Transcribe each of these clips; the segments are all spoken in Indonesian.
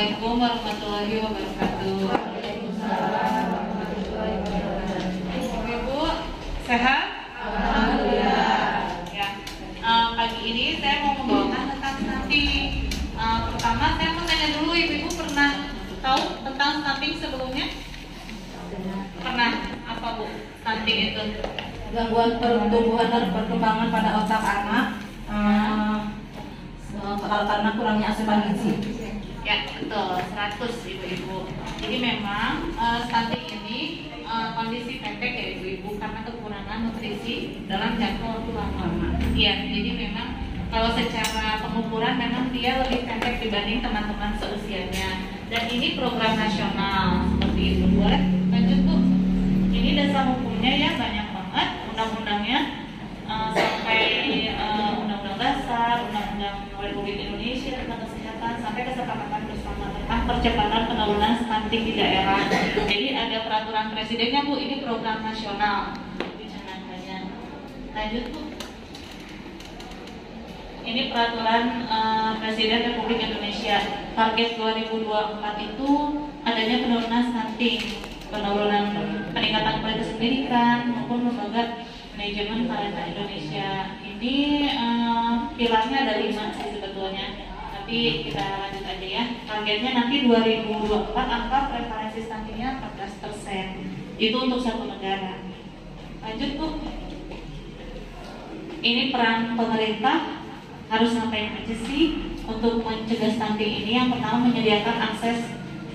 Assalamualaikum warahmatullahi wabarakatuh. Ibu sehat? Alhamdulillah. Ya. Pagi ini saya mau membawakan tentang stunting. Pertama saya mau tanya dulu, ibu pernah tahu tentang stunting sebelumnya? Pernah? Apa Bu? Stunting itu? Gangguan pertumbuhan dan perkembangan pada otak anak karena kurangnya asupan gizi. Ya betul, 100 ibu-ibu. Jadi memang stunting ini kondisi pendek ya ibu-ibu karena kekurangan nutrisi dalam jangka waktu lama. Iya, jadi memang kalau secara pengukuran memang dia lebih pendek dibanding teman-teman seusianya. Dan ini program nasional seperti itu. Boleh lanjut Bu. Ini dasar hukumnya ya banyak banget undang-undangnya sampai undang-undang dasar, undang-undang Republik Indonesia tentang kesehatan sampai kesepakatan bersama tentang percepatan penurunan stunting di daerah. Jadi ada peraturan presidennya Bu, ini program nasional dicanangkannya. Lanjut Bu. Ini peraturan Presiden Republik Indonesia. Target 2024 itu adanya penurunan stunting, penurunan peningkatan kualitas pendidikan maupun lembaga manajemen parental Indonesia. Ini pilarnya ada 5 sih sebetulnya. Tapi kita lanjut aja ya. Targetnya nanti 2024 angka prevalensi stuntingnya 14%. Itu untuk satu negara. Lanjut Bu. Ini peran pemerintah harus ngapain aja sih untuk mencegah stunting ini? Yang pertama menyediakan akses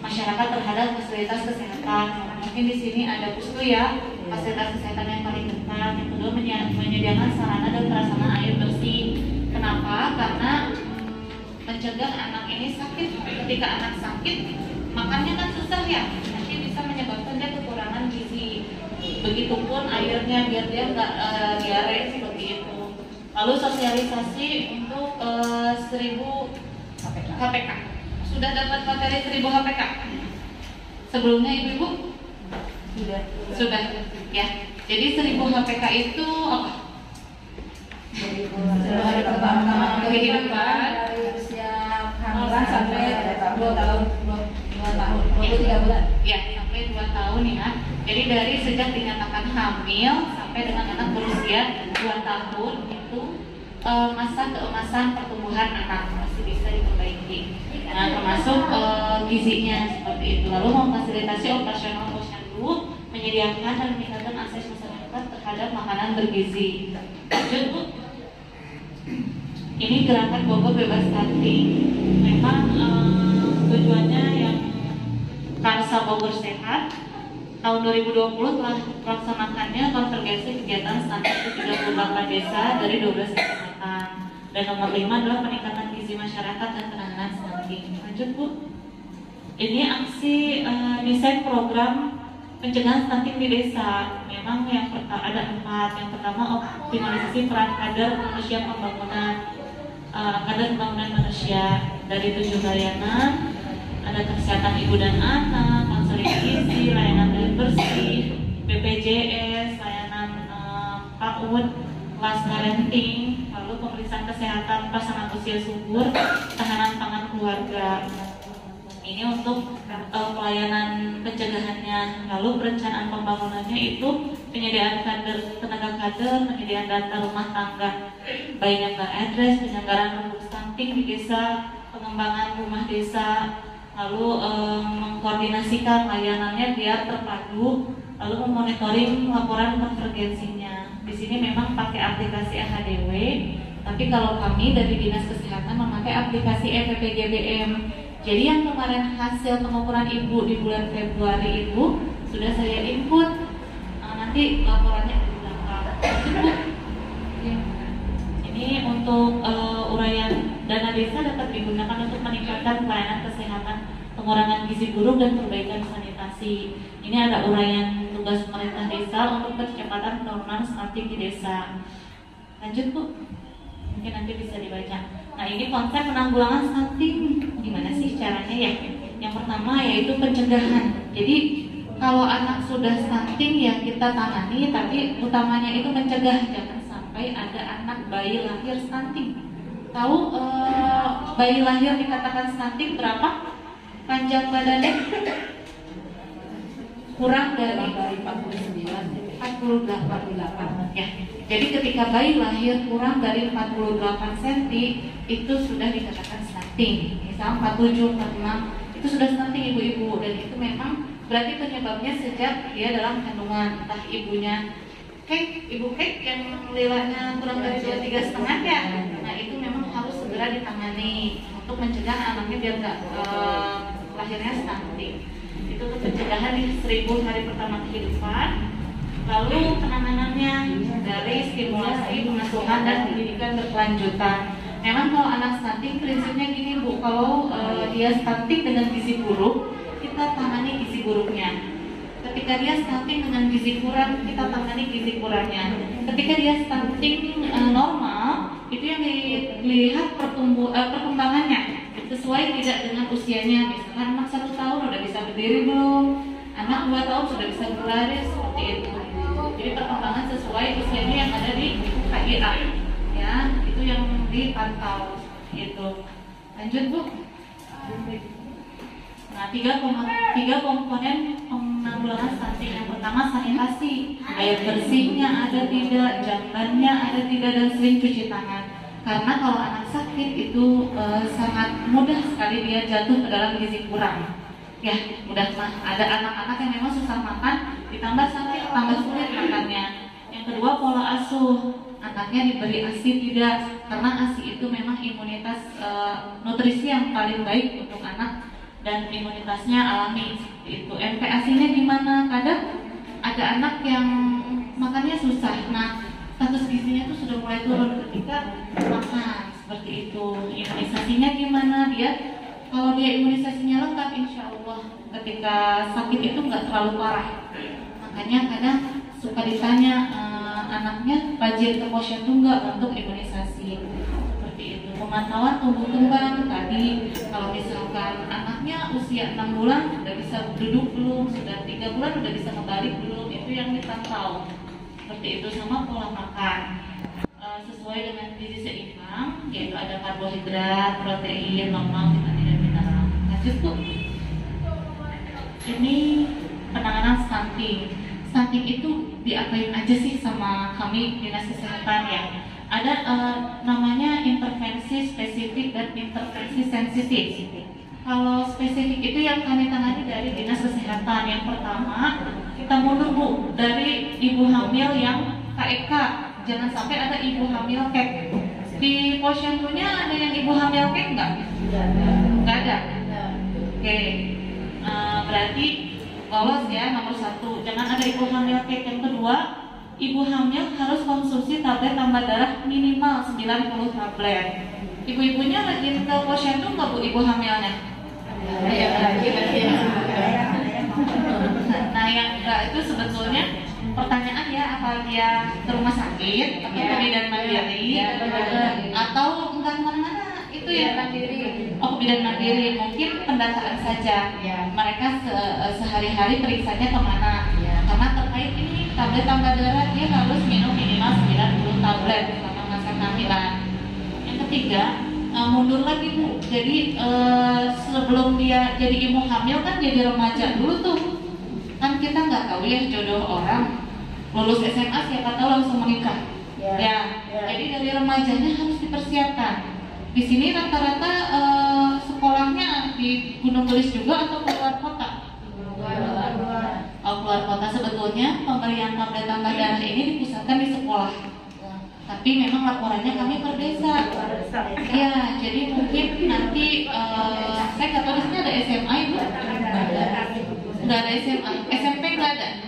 masyarakat terhadap fasilitas kesehatan. Mungkin di sini ada PUSDU ya, fasilitas kesehatan yang paling dekat. Yang kedua menyediakan sarana dan prasarana air bersih. Kenapa? Karena mencegah anak ini sakit. Ketika anak sakit, makannya kan susah ya, nanti bisa menyebabkan dia kekurangan gizi. Begitupun airnya biar dia nggak diare seperti itu. Lalu sosialisasi untuk 1000 HPK. Sudah dapat materi 1000 HPK? Sebelumnya ibu-ibu? Sudah ya. Jadi 1000 HPK itu apa? Hari pertama kehidupan dari usia hamilan sampai 2 tahun, 23 bulan. Ya, sampai 2 tahun ya. Jadi dari sejak dinyatakan hamil sampai dengan anak berusia 2 tahun itu masa keemasan pertumbuhan anak masih bisa diperbaiki. Nah, termasuk gizinya seperti itu. Lalu memfasilitasi operasional posyandu, menyediakan dan meningkatkan akses masyarakat terhadap makanan bergizi. Lanjut Bu. Ini gerakan Bogor Bebas Stunting. Memang tujuannya yang Karsa Bogor Sehat. Tahun 2020 telah melaksanakannya konvergensi kegiatan stunting di 38 desa dari 12 kecamatan. Dan nomor 5 adalah peningkatan gizi masyarakat dan penanganan stunting. Lanjut Bu. Ini aksi desain program pencegahan stunting di desa. Memang yang pertama ada 4. Yang pertama optimalisasi peran kader manusia pembangunan, kader pembangunan manusia dari 7 layanan. Ada kesehatan ibu dan anak, konseling gizi, layanan air bersih, BPJS, layanan PAUD, kelas parenting, lalu pemeriksaan kesehatan pasangan usia subur, tahanan pangan keluarga. Ini untuk pelayanan pencegahannya. Lalu perencanaan pembangunannya itu penyediaan kader, tenaga kader, penyediaan data rumah tangga, bayi yang address, penyelenggaraan rembuk stunting di desa, pengembangan rumah desa, lalu mengkoordinasikan layanannya biar terpadu, lalu memonitoring laporan konvergensinya. Di sini memang pakai aplikasi HDW, tapi kalau kami dari Dinas Kesehatan memakai aplikasi EPPGBM. Jadi yang kemarin hasil pengukuran ibu di bulan Februari ibu sudah saya input, nanti laporannya ada di belakang. Ini untuk uraian dana desa dapat digunakan untuk meningkatkan pelayanan kesehatan, pengurangan gizi buruk dan perbaikan sanitasi. Ini ada uraian tugas pemerintah desa untuk percepatan penurunan stunting di desa. Lanjut Bu, mungkin nanti bisa dibaca. Nah ini konsep penanggulangan stunting, gimana sih caranya ya? Yang pertama yaitu pencegahan. Jadi kalau anak sudah stunting ya kita tangani, tapi utamanya itu mencegah, jangan sampai ada anak bayi lahir stunting. Tahu bayi lahir dikatakan stunting berapa? panjang badannya kurang dari 48. ya. Jadi ketika bayi lahir kurang dari 48 cm itu sudah dikatakan stunting. Misal 47, 46 itu sudah stunting ibu-ibu, dan itu memang berarti penyebabnya sejak dia dalam kandungan, entah ibunya ibu kek yang lilanya kurang dari 23,5 ya. Nah itu memang harus segera ditangani untuk mencegah anaknya biar nggak lahirnya stunting. Itu untuk pencegahan di 1000 hari pertama kehidupan. Lalu penanganannya dari stimulasi, pengasuhan, dan pendidikan berkelanjutan. Memang kalau anak stunting prinsipnya gini Bu, kalau dia stunting dengan gizi buruk, kita tangani gizi buruknya. Ketika dia stunting dengan gizi kurang, kita tangani gizi kurangnya. Ketika dia stunting normal, itu yang dilihat perkembangannya sesuai tidak dengan usianya. Misalkan anak 1 tahun udah bisa berdiri belum, anak 2 tahun sudah bisa berlari, seperti itu. Jadi perkembangan sesuai usianya yang ada di KIA, ya itu yang dipantau gitu. Lanjut Bu. Nah, tiga komponen penanggulangan stunting. Yang pertama sanitasi, air bersihnya ada tidak, jambannya ada tidak, dan sering cuci tangan. Karena kalau anak sakit itu sangat mudah sekali dia jatuh ke dalam gizi kurang. Ya, mudah ada anak-anak yang memang susah makan, ditambah sakit, tambah sulit makannya. Yang kedua pola asuh, anaknya diberi ASI tidak, karena ASI itu memang imunitas nutrisi yang paling baik untuk anak dan imunitasnya alami. Itu MPASI-nya gimana? Kadang ada anak yang makannya susah, nah status gizinya tuh sudah mulai turun ketika makan, seperti itu. Imunisasinya gimana? Kalau dia imunisasinya lengkap, insya Allah ketika sakit itu nggak terlalu parah. Makanya kadang suka ditanya anaknya rajin ke posyandu nggak untuk imunisasi, seperti itu. Pemantauan tumbuh kembang tadi, kalau misalkan anaknya usia 6 bulan sudah bisa duduk belum, sudah 3 bulan sudah bisa kembali belum, itu yang dipantau. Seperti itu. Sama pola makan sesuai dengan gizi seimbang, yaitu ada karbohidrat, protein, lemak, vitamin, dan mineral. Lanjut Bu. Ini penanganan stunting. Stunting itu diapain aja sih sama kami dinas kesehatan ya? Ada namanya intervensi spesifik dan intervensi sensitif. Kalau spesifik itu yang kami tangani dari dinas kesehatan. Yang pertama, kita mundur Bu dari ibu hamil yang KEK. Jangan sampai ada ibu hamil kek. Di posyandunya ada yang ibu hamil kek nggak? Nggak ada. Oke. Berarti lolos ya nomor 1. Jangan ada ibu hamil kek. Yang kedua, ibu hamil harus konsumsi tablet tambah darah minimal 90 tablet. Ibu-ibunya rajin ke posyandu nggak Bu ibu hamilnya? Nah yang enggak itu sebetulnya pertanyaan ya, apa dia ke rumah sakit atau ke bidan mandiri atau enggak kemana-mana, itu ya mandiri. Oh, bidan mandiri mungkin pendataan saja. Mereka sehari-hari periksanya kemana? Karena terkait ini tablet tambah darah dia harus minum minimal 90 tablet selama masa kehamilan. Yang ketiga, mundur lagi Bu. Jadi sebelum dia jadi ibu hamil kan jadi remaja dulu tuh. Kan kita nggak tahu ya jodoh orang, lulus SMA siapa tahu langsung menikah. Jadi dari remajanya harus dipersiapkan. Di sini rata-rata sekolahnya di Gunung Gelis juga atau keluar kota? Keluar kota. Sebetulnya pemberian tablet tambah darah ini dipusatkan di sekolah. Tapi memang laporannya kami per desa. Ya, jadi mungkin nanti saya nggak tahu di sini ada SMA Ibu? Nggak ada SMA, SMP nggak ada.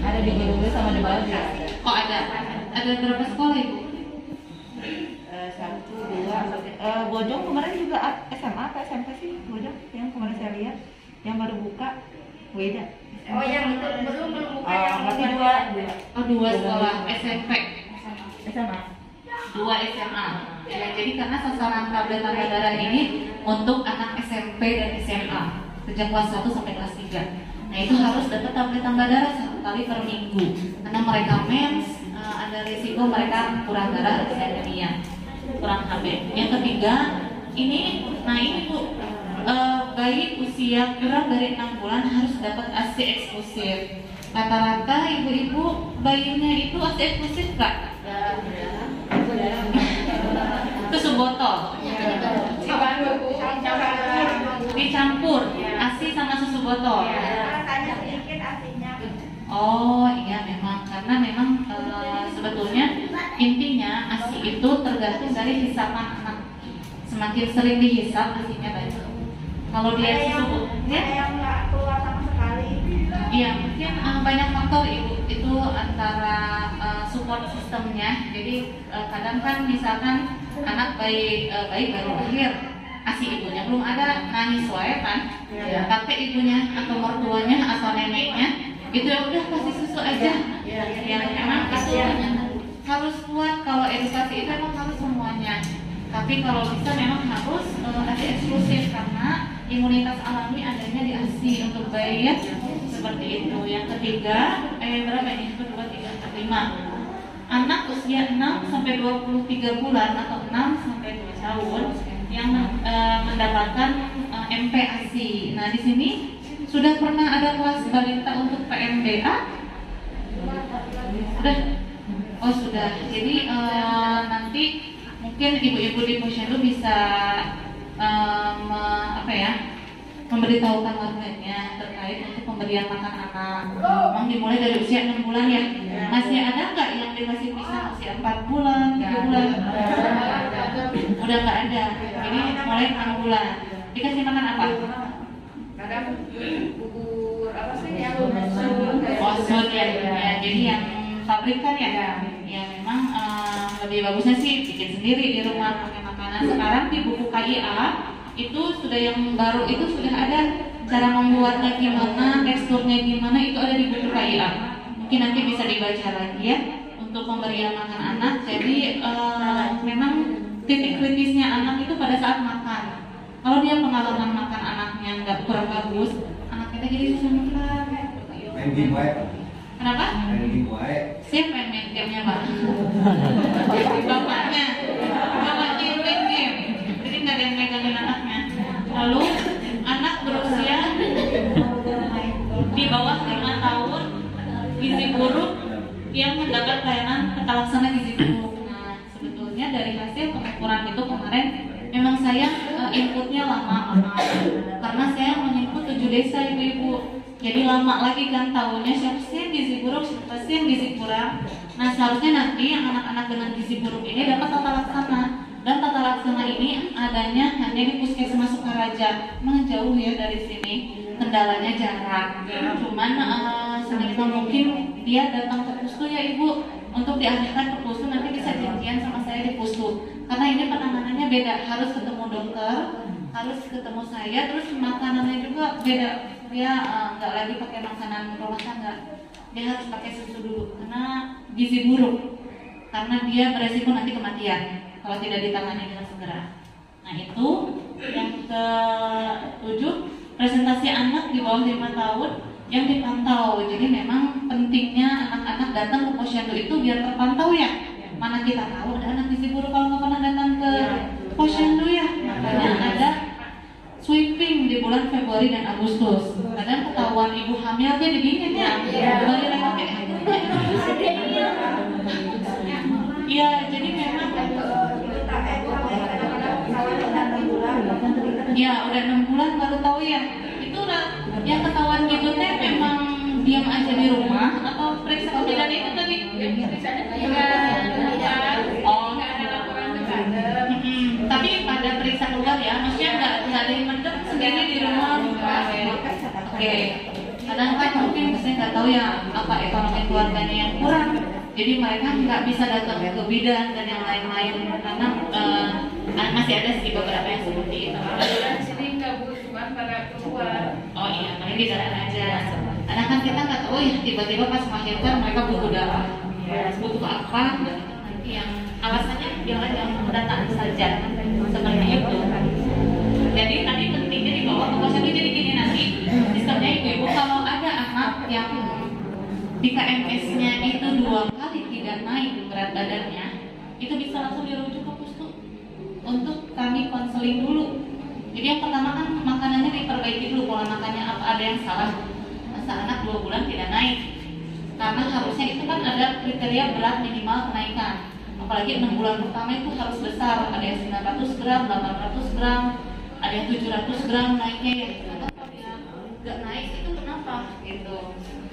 Ada di Gunung sama di Bali. Oh ada berapa sekolah Ibu? 1, 2, Bojong kemarin juga SMA atau SMP sih Bojong yang kemarin saya lihat yang baru buka beda. Oh yang itu belum buka yang masih 2. Oh 2 sekolah SMP. SMA. 2 SMA. Ya, jadi karena sasaran tablet tambah darah ini untuk anak SMP dan SMA sejak kelas 1 sampai kelas 3. Nah itu harus dapat tablet tambah darah 1 kali per minggu karena mereka mens, ada risiko mereka kurang darah, anemia, kurang HB. Yang ketiga, ini Bu, bayi usia kurang dari 6 bulan harus dapat ASI eksklusif. Rata-rata ibu-ibu bayinya itu ASI eksklusif nggak? Susu botol. Dicampur ASI sama susu botol. Oh iya, memang karena memang sebetulnya intinya ASI itu tergantung dari hisapan anak. Semakin sering dihisap ASInya banyak. Kalau dia susu, yang nggak keluar sama sekali. iya mungkin banyak faktor ibu. Itu antara support sistemnya. Jadi kadang kan misalkan anak bayi baru lahir, ASI ibunya belum ada, nangis wae kan, tapi ibunya atau mertuanya atau neneknya itu ya udah kasih susu aja. Yang memang itu harus kuat. Kalau edukasi itu memang harus semuanya. Tapi kalau bisa memang harus ASI eksklusif karena imunitas alami adanya di ASI untuk bayi ya. Seperti itu. Yang ketiga, berapa ini? 1, 2, 3, 4, 5. Anak usia 6 sampai 23 bulan atau 6 sampai 2 tahun yang mendapatkan MPASI. Nah, di sini sudah pernah ada kelas balita untuk PMDA? Sudah? Oh, sudah. Jadi nanti mungkin ibu-ibu di posyandu bisa memberitahukan warganya terkait untuk pemberian makan anak. Memang dimulai dari usia 6 bulan ya. Masih ada nggak yang dikasih pisah usia 4 bulan, 3 bulan? Udah nggak ada. Jadi mulai 6 bulan. Dikasih makan apa? Kadang bubur apa sih yang Osud ya. Jadi yang pabrikan ya. Ya memang lebih bagusnya sih bikin sendiri di rumah pakai makanan. Sekarang di buku KIA itu sudah yang baru itu sudah ada cara membuatnya gimana, teksturnya gimana, itu ada di buku KIA. Mungkin nanti bisa dibaca lagi ya untuk pemberian makan anak. Jadi memang titik kritisnya anak itu pada saat makan. Kalau dia pengalaman makan anaknya nggak kurang bagus, anak kita jadi susah makan. Kenapa? Siapa yang main gamenya Pak? Bapaknya yang main game. Jadi nggak ada yang megangin anaknya. Lalu anak berusia di bawah 5 tahun gizi buruk yang mendapat layanan tata laksana gizi buruk. Nah, sebetulnya dari hasil pengukuran itu kemarin memang saya inputnya lama karena saya menginput 7 desa ibu-ibu. Jadi lama lagi kan tahunya siapa sih yang gizi buruk, siapa sih yang gizi kurang. Nah, seharusnya nanti yang anak-anak dengan gizi buruk ini dapat tata laksana. Dan tata laksana ini adanya hanya di Puskesmas Sukaraja. Memang jauh ya dari sini, kendalanya jarak. Cuman sedikit mungkin dia datang ke pustu ya ibu. Untuk dialihkan ke pustu nanti bisa janjian sama saya di pustu. Karena ini penanganannya beda, harus ketemu dokter, harus ketemu saya, terus makanannya juga beda. Dia nggak lagi pakai makanan rumah tangga, dia harus pakai susu dulu karena gizi buruk, karena dia beresiko nanti kematian kalau tidak ditangani dengan segera. Nah itu yang ke-7, presentasi anak di bawah 5 tahun yang dipantau. Jadi memang pentingnya anak-anak datang ke posyandu itu biar terpantau ya. Mana kita tahu ada anak gizi buruk kalau nggak pernah datang ke posyandu ya. Makanya ada sweeping di bulan Februari dan Agustus. Kadang ketahuan ibu hamil dia dingin ya. Kembali lagi pakai iya, jadi memang ya udah 6 bulan baru tahu ya. Itu udah yang ketahuan gitu teh memang diam aja di rumah atau periksa kebidan itu tadi? Oh, tapi pada periksa keluar ya, maksudnya nggak ada yang mendem sendiri di rumah. Oke. Kadang kan mungkin saya nggak tahu ya apa ekonomi keluarganya yang kurang, jadi mereka nggak bisa datang ke bidan dan yang lain-lain karena masih ada sih beberapa yang seperti itu. Di sini nggak butuh pada keluar. Oh iya, paling di dalam aja. Karena kan kita nggak tahu ya tiba-tiba pas melahirkan mereka butuh darah, butuh apa, nanti yang alasannya jangan pendataan saja seperti itu. Jadi tadi pentingnya dibawa ke posyandu. Jadi gini nanti sistemnya ibu-ibu kalau ada anak yang di KMS-nya itu 2 kali tidak naik berat badannya, itu bisa langsung dirujuk ke pustu untuk kami konseling dulu. Jadi yang pertama kan makanannya diperbaiki dulu, pola makannya apa ada yang salah. Masa anak 2 bulan tidak naik, karena harusnya itu kan ada kriteria berat minimal kenaikan. Apalagi 6 bulan pertama itu harus besar, ada yang 900 gram, 800 gram, ada yang 700 gram naiknya ya. Karena kalau dia nggak naik itu kenapa gitu?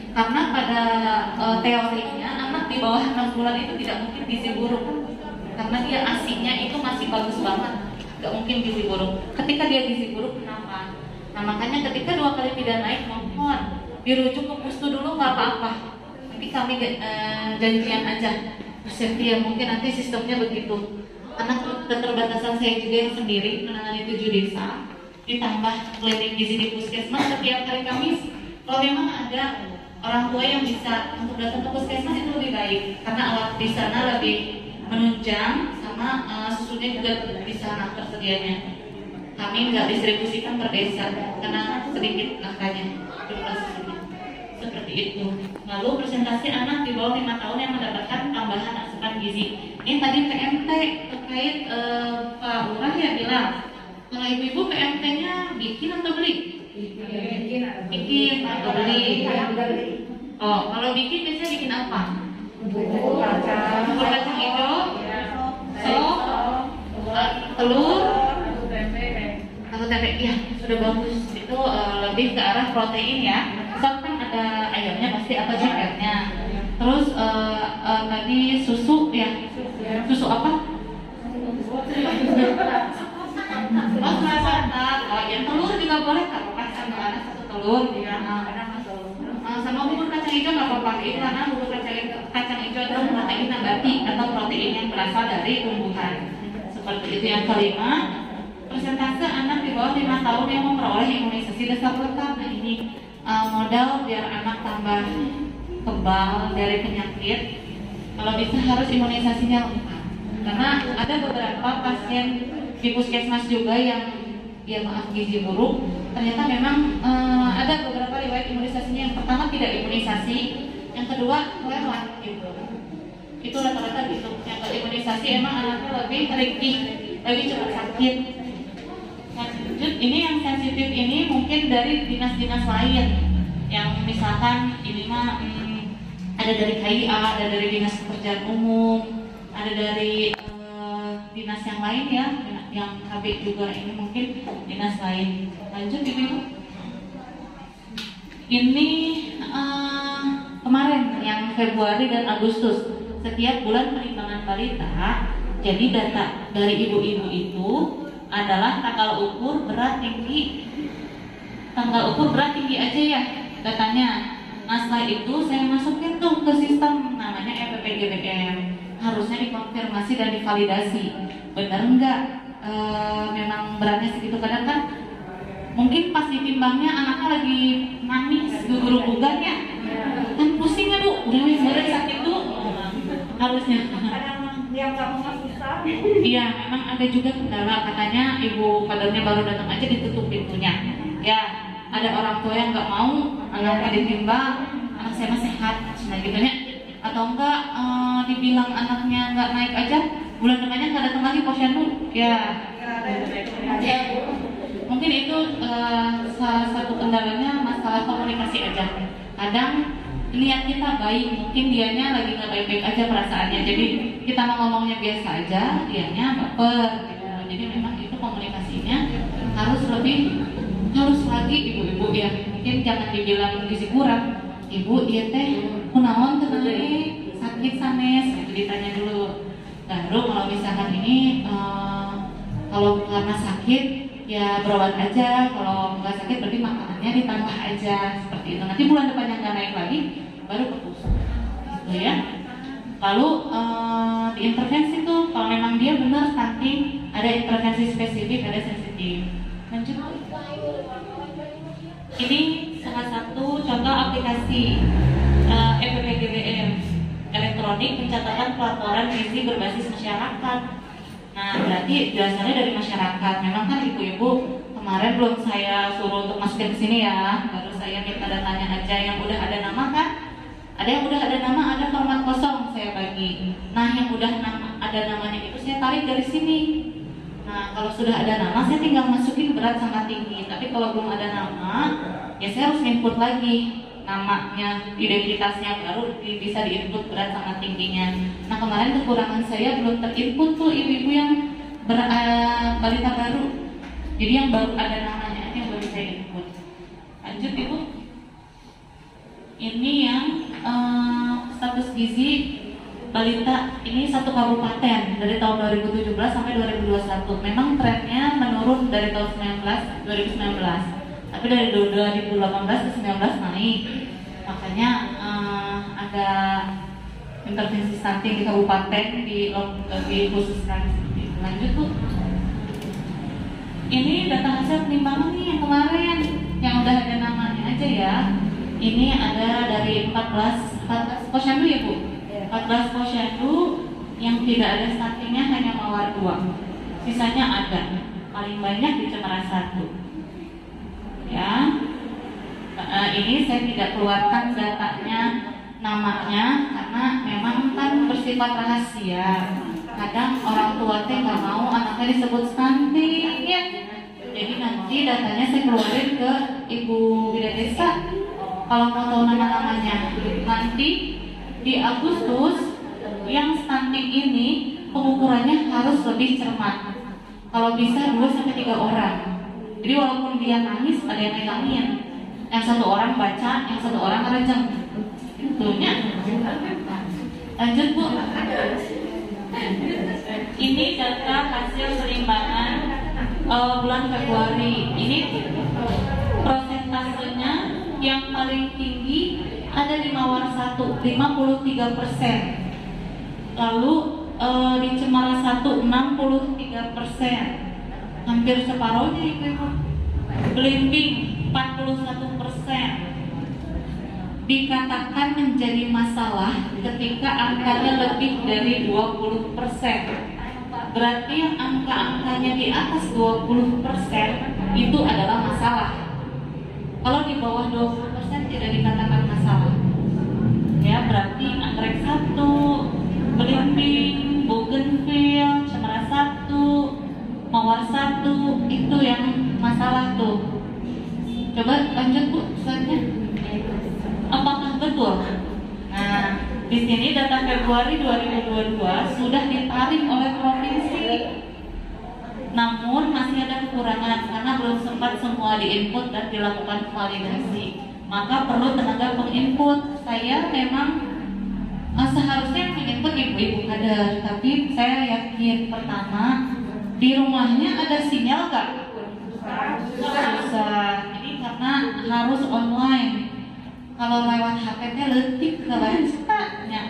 Karena pada teorinya anak di bawah 6 bulan itu tidak mungkin gizi buruk, karena dia ASI-nya itu masih bagus banget, nggak mungkin gizi buruk. Ketika dia gizi buruk kenapa? Nah makanya ketika 2 kali tidak naik, mohon dirujuk ke pustu dulu, nggak apa-apa. Nanti kami janjian aja. Safety ya, mungkin nanti sistemnya begitu. Karena keterbatasan saya juga yang sendiri menangani 7 desa, ditambah klinik gizi di puskesmas setiap hari Kamis. Kalau memang ada orang tua yang bisa untuk datang ke puskesmas itu lebih baik, karena alat di sana lebih menunjang, sama susunya juga di sana tersedianya. Kami nggak distribusikan per desa karena sedikit angkanya, jumlah susunya. Seperti itu. Lalu presentasi anak di bawah 5 tahun yang mendapatkan tambahan asupan gizi. Ini tadi PMT terkait Pak Lurah ya bilang, kalau ibu-ibu PMT-nya bikin atau beli? Bikin atau beli? Oh, kalau bikin biasanya bikin apa? Bubur kacang hijau, sop, telur, tahu tempe. Ya, sudah bagus. Itu lebih ke arah protein ya. Sop kan ada ayamnya pasti atau cekernya. Terus tadi susu ya. Susu apa? Oh, sahabat. Oh, yang telur juga boleh kalau sama anak 1 telur. Sama bubur kacang hijau nggak apa-apa. Itu karena bubur kacang hijau adalah protein nabati atau protein yang berasal dari tumbuhan. Seperti itu. Yang kelima, persentase anak di bawah 5 tahun yang memperoleh imunisasi dasar lengkap. Nah ini modal biar anak tambah kebal dari penyakit. Kalau bisa harus imunisasinya lengkap. Karena ada beberapa pasien di puskesmas juga yang ya maaf gizi buruk, ternyata memang ada beberapa riwayat imunisasinya. Yang pertama tidak imunisasi, yang kedua lewat gitu. Itu rata-rata gitu. Yang imunisasi emang anaknya lebih risih, lebih cepat sakit. Lanjut, ini yang sensitif ini mungkin dari dinas-dinas lain, yang misalkan ini mah ada dari KIA, ada dari dinas pekerjaan umum, ada dari dinas yang lain ya, yang KB juga, ini mungkin dinas lain. Lanjut ibu. Ini kemarin yang Februari dan Agustus, setiap bulan perimbangan balita, jadi data dari ibu-ibu itu adalah tanggal ukur berat tinggi aja ya datanya. Nah setelah itu saya masukin tuh ke sistem namanya EPPGBM, harusnya dikonfirmasi dan divalidasi benar enggak memang beratnya segitu. Kadang kan mungkin pas ditimbangnya anaknya lagi nangis gugur-gugan ya, kan pusing ya bu, udah berat sakit tuh harusnya. Yang kamu nggak susah. Iya, memang ada juga kendala, katanya ibu kadernya baru datang aja ditutup pintunya. Ya, ada orang tua yang nggak mau anaknya ditimbang, anak saya mah sehat, nah gitunya. Atau enggak dibilang anaknya nggak naik aja, bulan depannya nggak datang lagi posyandu. Ya, mungkin itu salah satu kendalanya masalah komunikasi aja. Kadang niat kita baik, mungkin dianya lagi nggak baik-baik aja perasaannya, jadi kita mau ngomongnya biasa aja, dianya baper gitu. Jadi memang itu komunikasinya harus lagi ibu-ibu ya. Mungkin jangan dibilang gizi kurang, ibu dia teh kunaon tenang sakit sanes gitu, ditanya dulu. Baru kalau misalkan ini kalau karena sakit ya berobat aja, kalau nggak sakit berarti makanannya ditambah aja, seperti itu. Nanti bulan depannya nggak naik lagi baru ke pusat gitu ya. Lalu diintervensi tuh kalau memang dia benar stunting, ada intervensi spesifik, ada sensitif. Lanjut. Ini salah satu contoh aplikasi EPPGBM, elektronik pencatatan pelaporan gizi berbasis masyarakat. Nah, berarti dasarnya dari masyarakat. Memang kan ibu-ibu kemarin belum saya suruh untuk masukin ke sini ya, baru saya minta datanya aja yang udah ada nama kan. Ada yang udah ada nama, ada format kosong saya bagi. Nah yang udah ada namanya itu saya tarik dari sini. Nah kalau sudah ada nama saya tinggal masukin berat sama tinggi. Tapi kalau belum ada nama ya saya harus input lagi namanya, identitasnya, baru bisa diinput berat sama tingginya. Nah kemarin kekurangan saya belum terinput tuh ibu-ibu yang balita baru. Jadi yang baru ada namanya yang baru saya input. Lanjut ibu. Ini yang status gizi balita ini satu kabupaten dari tahun 2017 sampai 2021. Memang trennya menurun dari tahun 2019. Tapi dari 2018 ke 19 naik, makanya ada intervensi stunting di kabupaten dikhususkan. Lanjut tuh, ini data hasil penimbangan nih yang kemarin, yang udah ada namanya aja ya. Ini ada dari 14 posyandu ya Bu, 14 posyandu yang tidak ada stuntingnya hanya mawar 2, sisanya ada. Paling banyak di Cemara 1. Ya, ini saya tidak keluarkan datanya, namanya, karena memang kan bersifat rahasia. Kadang orang tua teh nggak mau anaknya disebut stunting, ya. Jadi nanti datanya saya keluarin ke ibu bidan desa. Kalau mau tahu nama-namanya, nanti di Agustus yang stunting ini pengukurannya harus lebih cermat. Kalau bisa 2-3 orang. Jadi walaupun dia nangis ada yang megangin, yang satu orang baca, yang satu orang ngerejeng. Itunya. Lanjut Bu. Ini data hasil penimbangan bulan Februari. Ini prosentasenya yang paling tinggi ada di Mawar 1, 53%. Lalu di Cemara 1 63%. Hampir separuhnya ibu-ibu. Belimbing 41%. Dikatakan menjadi masalah ketika angkanya lebih dari 20%. Berarti yang angka-angkanya di atas 20% itu adalah masalah. Kalau di bawah 20% tidak dikatakan masalah. Ya, berarti anggrek 1, belimbing, bougainville, Cemara 1, Mawar 1 itu yang masalah tuh. Coba lanjut Bu, slide-nya. Apakah betul? Nah, di sini data Februari 2022 sudah ditarik oleh provinsi. Namun masih ada kekurangan karena belum sempat semua diinput dan dilakukan validasi. Maka perlu tenaga penginput. Saya memang seharusnya menginput ibu-ibu kader, tapi saya yakin pertama di rumahnya ada sinyal nggak? Susah. Jadi karena harus online. Kalau lewat HP-nya letik ke laptopnya.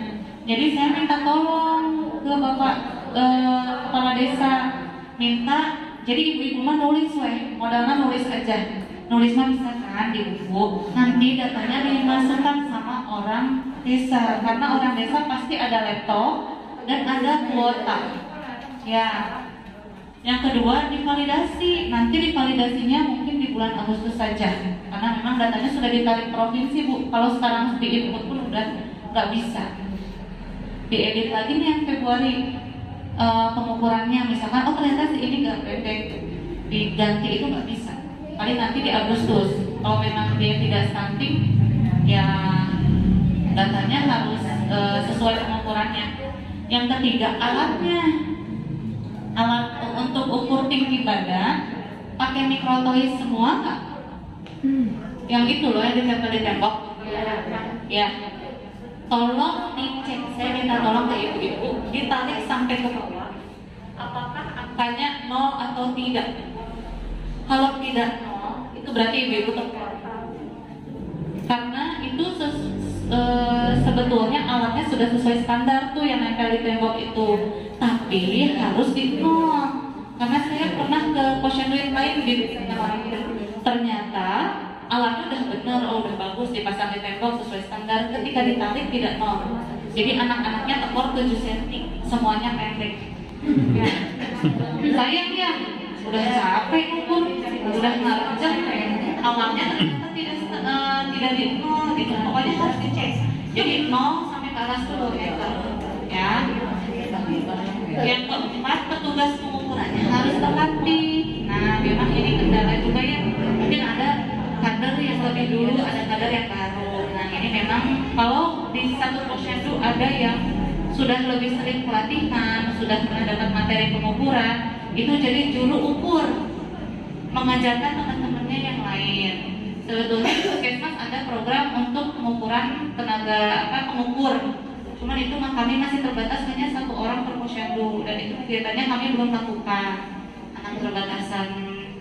Jadi saya minta tolong ke Bapak kepala desa, minta. Jadi ibu-ibu mah nulis modalnya nulis aja. Nulis mah bisa kan di buku. Nanti datanya dimasukkan sama orang desa. Karena orang desa pasti ada laptop dan ada kuota. Ya. Yang kedua divalidasi, nanti divalidasinya mungkin di bulan Agustus saja, karena memang datanya sudah ditarik provinsi Bu. Kalau sekarang diinput pun udah nggak bisa. Diedit lagi nih yang Februari pengukurannya, misalkan oh ternyata si ini nggak pendek, diganti itu nggak bisa. Paling nanti di Agustus. Kalau memang dia tidak stunting, ya datanya harus sesuai pengukurannya. Yang ketiga alatnya. Alat untuk ukur tinggi badan pakai mikrotois semua nggak? Yang itu loh yang ditempel di tembok. Ya, tolong dicek. Saya minta tolong ke ibu-ibu ditarik sampai ke bawah. Apakah angkanya 0 atau tidak? Kalau tidak 0, itu berarti ibu-ibu terkorban. Karena itu sebetulnya alatnya sudah sesuai standar tuh yang nempel di tembok itu, tapi harus di nol. Karena saya pernah ke posyandu yang lain di desanya lain, ternyata alatnya udah benar, udah bagus dipasang di tembok sesuai standar. Ketika ditarik tidak nol. Jadi anak-anaknya tekor 7 cm, semuanya pendek. Ya. Sayang ya, udah capek ukur, udah ngerjek, awalnya ternyata tidak di nol gitu. Pokoknya harus dicek. Jadi 0 sampai ke atas itu 2 meter. Ya. Yang keempat, petugas pengukurannya harus terlatih. Nah, memang ini kendala juga ya. Mungkin ada kader yang lebih dulu, ada kader yang baru. Nah, ini memang kalau di satu posyandu ada yang sudah lebih sering pelatihan, sudah pernah dapat materi pengukuran, itu jadi juru ukur, mengajarkan teman-temannya yang lain. Sebetulnya di Puskesmas ada program untuk pengukuran tenaga pengukur. Cuman itu kami masih terbatas hanya 1 orang per posyandu, dan itu kegiatannya kami belum lakukan karena keterbatasan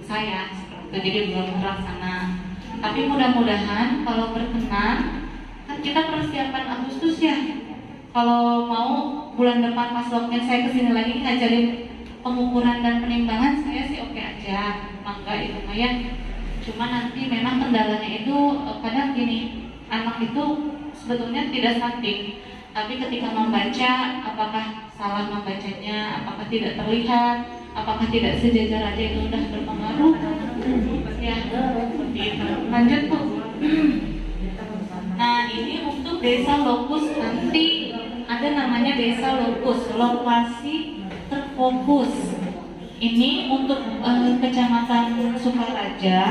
saya, jadi belum terlaksana. Tapi mudah-mudahan kalau berkenan, kan kita persiapan Agustus ya. Kalau mau bulan depan pas waktunya saya kesini lagi ngajarin pengukuran dan penimbangan, saya sih oke aja, mangga itu ya. Cuma nanti memang kendalanya itu kadang gini, anak itu sebetulnya tidak stunting, tapi ketika membaca, apakah salah membacanya, apakah tidak terlihat, apakah tidak sejajar aja, itu udah berpengaruh. Ya, seperti itu. Lanjut Bu. Nah, ini untuk desa lokus, nanti ada namanya desa lokus, lokasi terfokus. Ini untuk Kecamatan Sukaraja,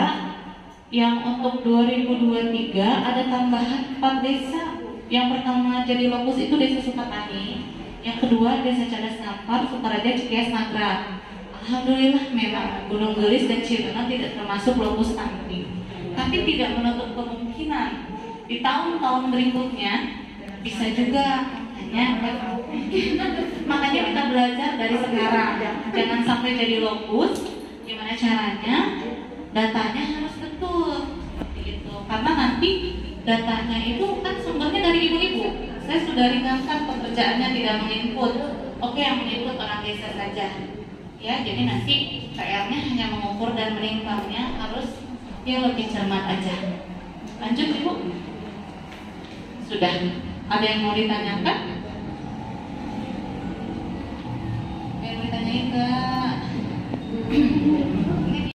yang untuk 2023 ada tambahan 4 desa. Yang pertama jadi lokus itu Desa Sukatani, yang kedua Desa Cadas Ngampar, Sukaraja, Cikias, Nagrag. Alhamdulillah memang Gunung Gelis dan Cirebon tidak termasuk lokus stunting, tapi tidak menutup kemungkinan di tahun-tahun berikutnya bisa juga. Makanya kita belajar dari sekarang, jangan sampai jadi lokus. Gimana caranya? Datanya harus betul seperti itu, karena nanti datanya itu kan sumbernya dari ibu-ibu. Saya sudah ringankan pekerjaannya, tidak menginput. Oke, yang menginput orang desa saja. Ya, jadi nanti PR-nya hanya mengukur dan menimbangnya harus dia lebih cermat aja. Lanjut Ibu. Sudah. Ada yang mau ditanyakan?